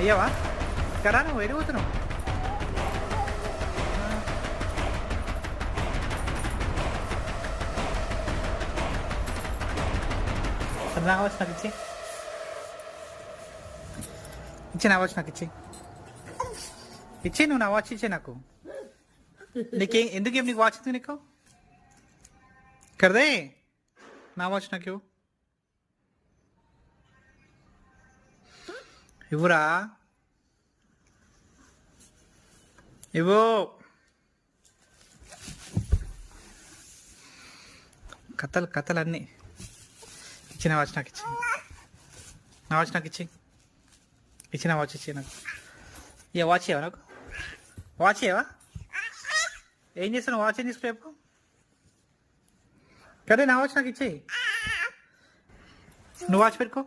ఇయ్యవా ఇక్కడ నువ్వు ఎడిపోతున్నావు. అది నా వాచ్ నాకు ఇచ్చి నా వాచ్ నాకు ఇచ్చి నువ్వు నా వాచ్ ఇచ్చే నాకు. ఎందుకేం నీకు వాచ్ ఉంది నీకు కరదే నా వాచ్ నాకు ఇవ్వురా ఇవ్వు. కథలు అన్నీ ఇచ్చిన వాచ్ నాకు నా వాచ్ నాకు ఇచ్చిన వాచ్ ఇచ్చి నాకు. ఇక వాచ్ చేయవా నాకు వాచ్ చేయవా? ఏం చేస్తాను వాచ్ ఏం తీసుకురేపు కదే నా వాచ్ నాకు ఇచ్చేయి. నువ్వు వాచ్ పెట్టుకో.